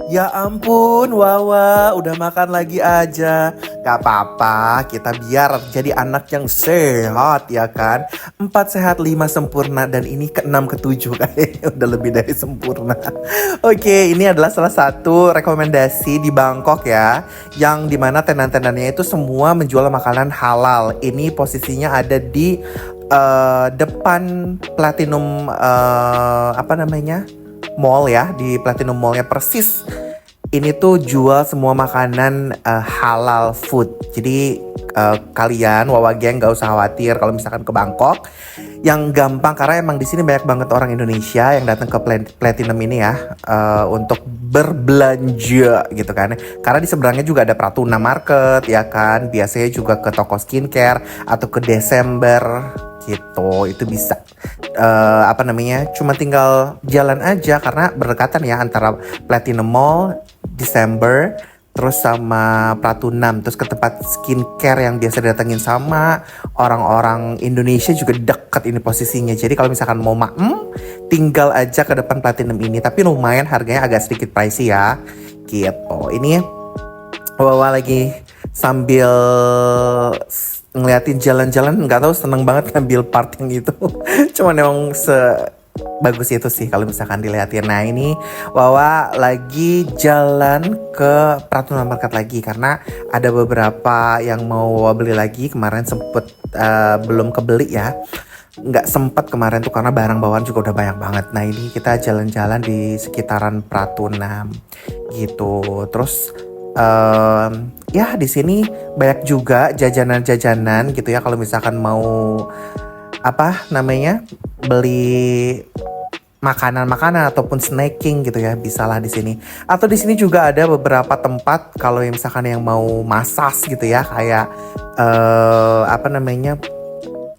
Ya ampun, Wawa, udah makan lagi aja. Gak apa-apa, kita biar jadi anak yang sehat, ya kan? 4 sehat 5 sempurna, dan ini ke-6 ke-7 kayaknya udah lebih dari sempurna. Oke, ini adalah salah satu rekomendasi di Bangkok ya, yang dimana tenan-tenannya itu semua menjual makanan halal. Ini posisinya ada di depan Platinum apa namanya? Mall ya, di Platinum Mallnya persis. Ini tuh jual semua makanan halal food. Jadi kalian Wawa Geng gak usah khawatir kalau misalkan ke Bangkok. Yang gampang karena emang di sini banyak banget orang Indonesia yang datang ke Platinum ini ya, untuk berbelanja gitu kan. Karena di seberangnya juga ada Pratuna Market ya kan. Biasanya juga ke toko skincare atau ke Desember gitu. Itu bisa apa namanya, cuma tinggal jalan aja karena berdekatan ya antara Platinum Mall, Desember, terus sama Pratunam, terus ke tempat skincare yang biasa datengin sama orang-orang Indonesia juga deket ini posisinya. Jadi kalau misalkan mau tinggal aja ke depan Platinum ini, tapi lumayan harganya agak sedikit pricey ya gitu. Ini Wawa lagi sambil ngeliatin jalan-jalan, nggak tahu seneng banget ngambil part yang itu. Cuman emang bagus itu sih kalau misalkan dilihatin. Nah ini Wawa lagi jalan ke Pratuna Market lagi karena ada beberapa yang mau Wawa beli lagi. Kemarin sempet belum kebeli ya, nggak sempet kemarin tuh karena barang bawaan juga udah banyak banget. Nah ini kita jalan-jalan di sekitaran Pratuna gitu. Terus ya di sini banyak juga jajanan-jajanan gitu ya, kalau misalkan mau apa namanya, beli makanan-makanan ataupun snacking gitu ya, bisalah di sini. Atau di sini juga ada beberapa tempat kalau yang misalkan yang mau massage gitu ya, kayak apa namanya,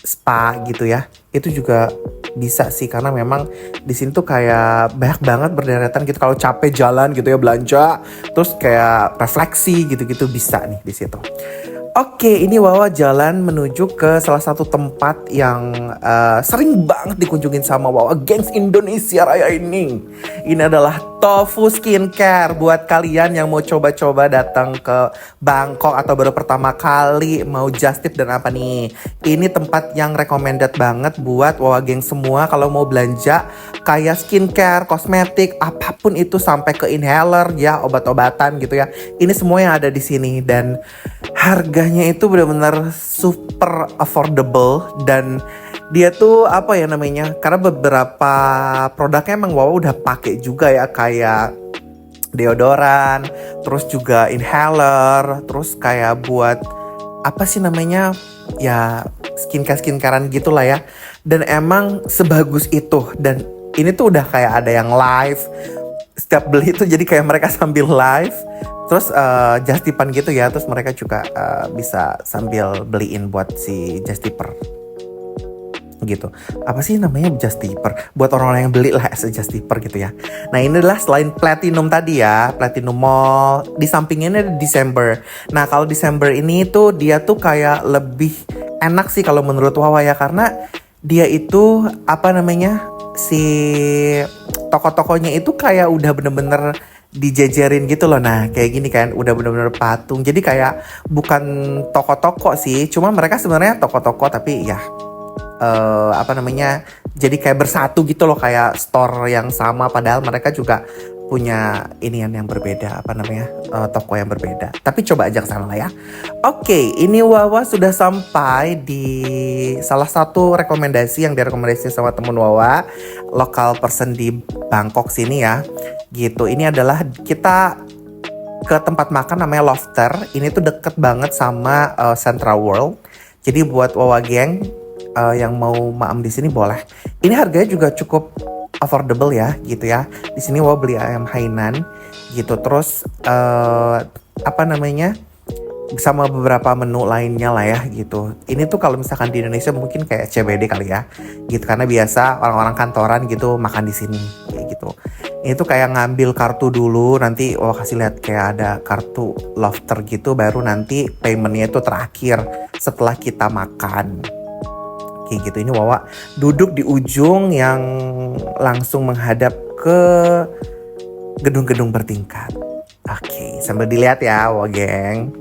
spa gitu ya. Itu juga bisa sih karena memang di sini tuh kayak banyak banget berderetan gitu. Kalau capek jalan gitu ya, belanja, terus kayak refleksi gitu-gitu bisa nih di situ. Oke, ini Wawa jalan menuju ke salah satu tempat yang sering banget dikunjungin sama Wawa Gengs Indonesia Raya ini. Ini adalah Tofu Skincare. Buat kalian yang mau coba-coba datang ke Bangkok atau baru pertama kali mau just tip dan apa nih. Ini tempat yang recommended banget buat Wawa Gengs semua kalau mau belanja kayak skincare, kosmetik, apapun itu sampai ke inhaler ya, obat-obatan gitu ya. Ini semua yang ada di sini dan harganya itu benar-benar super affordable. Dan dia tuh apa ya namanya, karena beberapa produknya emang Wawa udah pakai juga ya, kayak deodoran, terus juga inhaler, terus kayak buat apa sih namanya ya, skincarean gitulah ya. Dan emang sebagus itu, dan ini tuh udah kayak ada yang live setiap beli tuh, jadi kayak mereka sambil live terus just tipan gitu ya. Terus mereka juga bisa sambil beliin buat si just tipper gitu. Apa sih namanya just tipper? Buat orang-orang yang beli lah as a just tipper gitu ya. Nah ini adalah selain Platinum tadi ya, Platinum Mall, di sampingnya ini ada Desember. Nah kalau Desember ini tuh dia tuh kayak lebih enak sih kalau menurut Wawa ya, karena dia itu apa namanya, si toko-tokonya itu kayak udah bener-bener dijajarin gitu loh. Nah kayak gini kan, udah bener-bener patung. Jadi kayak bukan toko-toko sih, cuma mereka sebenarnya toko-toko tapi ya apa namanya, jadi kayak bersatu gitu loh, kayak store yang sama padahal mereka juga punya inian yang berbeda, apa namanya, toko yang berbeda. Tapi coba aja kesana lah ya. Oke, ini Wawa sudah sampai di salah satu rekomendasi yang direkomendasikan sama temen Wawa, lokal person di Bangkok sini ya gitu. Ini adalah kita ke tempat makan namanya Lofter. Ini tuh deket banget sama Central World. Jadi buat Wawa Geng yang mau maam di sini boleh. Ini harganya juga cukup affordable ya gitu ya. Di sini Wawa beli ayam Hainan gitu. Terus apa namanya, sama beberapa menu lainnya lah ya gitu. Ini tuh kalau misalkan di Indonesia mungkin kayak CBD kali ya gitu, karena biasa orang-orang kantoran gitu makan di sini kayak gitu. Ini tuh kayak ngambil kartu dulu, nanti kasih lihat kayak ada kartu Lofter gitu, baru nanti paymentnya itu terakhir setelah kita makan kayak gitu. Ini Wawa duduk di ujung yang langsung menghadap ke gedung-gedung bertingkat. Oke, sambil dilihat ya, Wawa geng.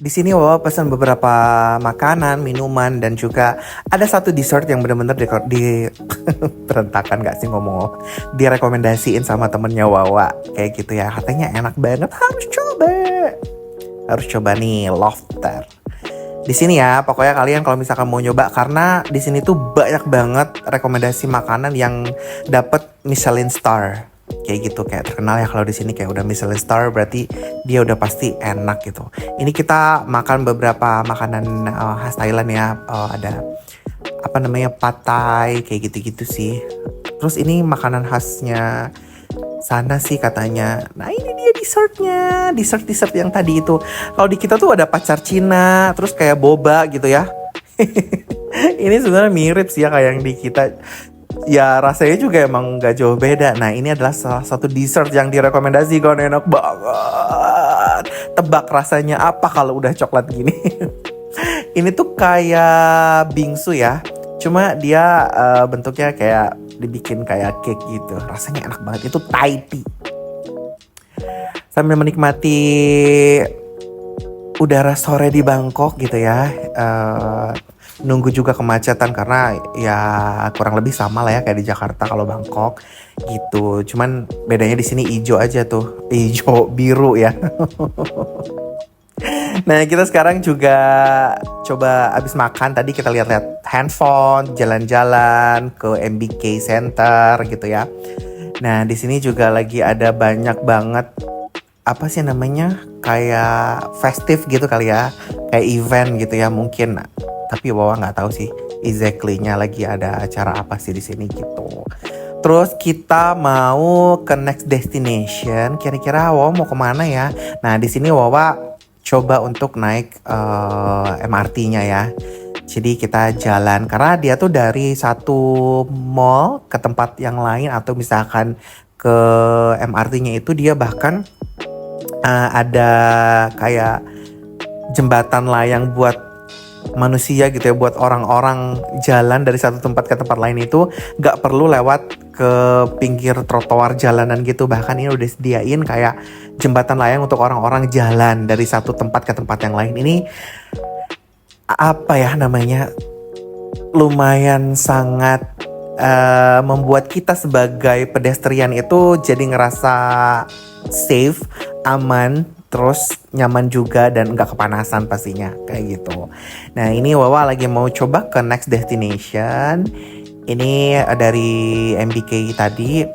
Di sini Wawa pesan beberapa makanan, minuman, dan juga ada satu dessert yang bener-bener di berantakan gak sih ngomong, direkomendasiin sama temennya Wawa kayak gitu ya. Katanya enak banget, harus coba nih lobster. Di sini ya, pokoknya kalian kalau misalkan mau nyoba, karena di sini tuh banyak banget rekomendasi makanan yang dapet Michelin star. Kayak gitu, kayak terkenal ya kalau di sini kayak udah Michelin star, berarti dia udah pasti enak gitu. Ini kita makan beberapa makanan khas Thailand ya. Ada apa namanya, pad thai kayak gitu-gitu sih. Terus ini makanan khasnya sana sih katanya. Nah ini dia dessertnya, dessert yang tadi itu. Kalau di kita tuh ada pacar Cina, terus kayak boba gitu ya. Ini sebenarnya mirip sih ya kayak yang di kita. Ya rasanya juga emang gak jauh beda. Nah ini adalah salah satu dessert yang direkomendasikan, enak banget. Tebak rasanya apa kalau udah coklat gini. Ini tuh kayak bingsu ya. Cuma dia bentuknya kayak dibikin kayak cake gitu. Rasanya enak banget, itu Thai tea. Sambil menikmati udara sore di Bangkok gitu ya. Nunggu juga kemacetan karena ya kurang lebih sama lah ya kayak di Jakarta kalau Bangkok gitu. Cuman bedanya di sini hijau aja tuh, hijau biru ya. Nah kita sekarang juga coba abis makan tadi kita lihat-lihat handphone, jalan-jalan ke MBK Center gitu ya. Nah di sini juga lagi ada banyak banget apa sih namanya, kayak festive gitu kali ya, kayak event gitu ya mungkin. Tapi Wawa nggak tahu sih exactly-nya lagi ada acara apa sih di sini gitu. Terus kita mau ke next destination. Kira-kira Wawa mau kemana ya? Nah di sini Wawa coba untuk naik MRT-nya ya. Jadi kita jalan karena dia tuh dari satu mall ke tempat yang lain atau misalkan ke MRT-nya itu dia bahkan ada kayak jembatan layang buat manusia gitu ya, buat orang-orang jalan dari satu tempat ke tempat lain itu gak perlu lewat ke pinggir trotoar jalanan gitu. Bahkan ini udah disediain kayak jembatan layang untuk orang-orang jalan dari satu tempat ke tempat yang lain. Ini apa ya namanya, lumayan sangat membuat kita sebagai pedestrian itu jadi ngerasa safe, aman, terus nyaman juga dan nggak kepanasan pastinya kayak gitu. Nah ini Wawa lagi mau coba ke next destination. Ini dari MBK tadi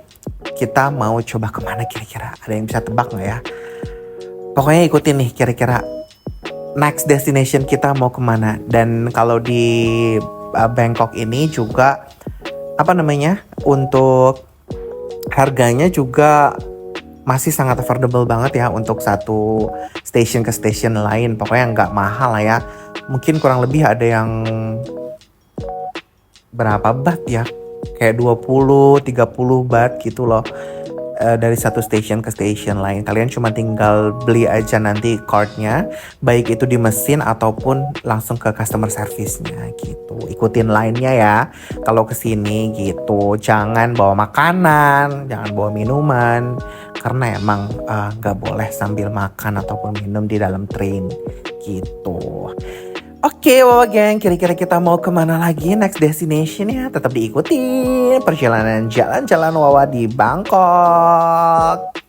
kita mau coba kemana kira-kira? Ada yang bisa tebak nggak ya? Pokoknya ikutin nih kira-kira next destination kita mau kemana. Dan kalau di Bangkok ini juga apa namanya, untuk harganya juga masih sangat affordable banget ya untuk satu station ke station lain. Pokoknya nggak mahal lah ya. Mungkin kurang lebih ada yang berapa baht ya? Kayak 20-30 baht gitu loh. Dari satu station ke station lain. Kalian cuma tinggal beli aja nanti cardnya, baik itu di mesin ataupun langsung ke customer service-nya gitu. Ikutin line-nya ya kalau kesini gitu. Jangan bawa makanan, jangan bawa minuman, karena emang gak boleh sambil makan ataupun minum di dalam train gitu. Oke, Wawa Geng, kira-kira kita mau kemana lagi next destination ya? Tetap diikuti perjalanan jalan-jalan Wawa di Bangkok.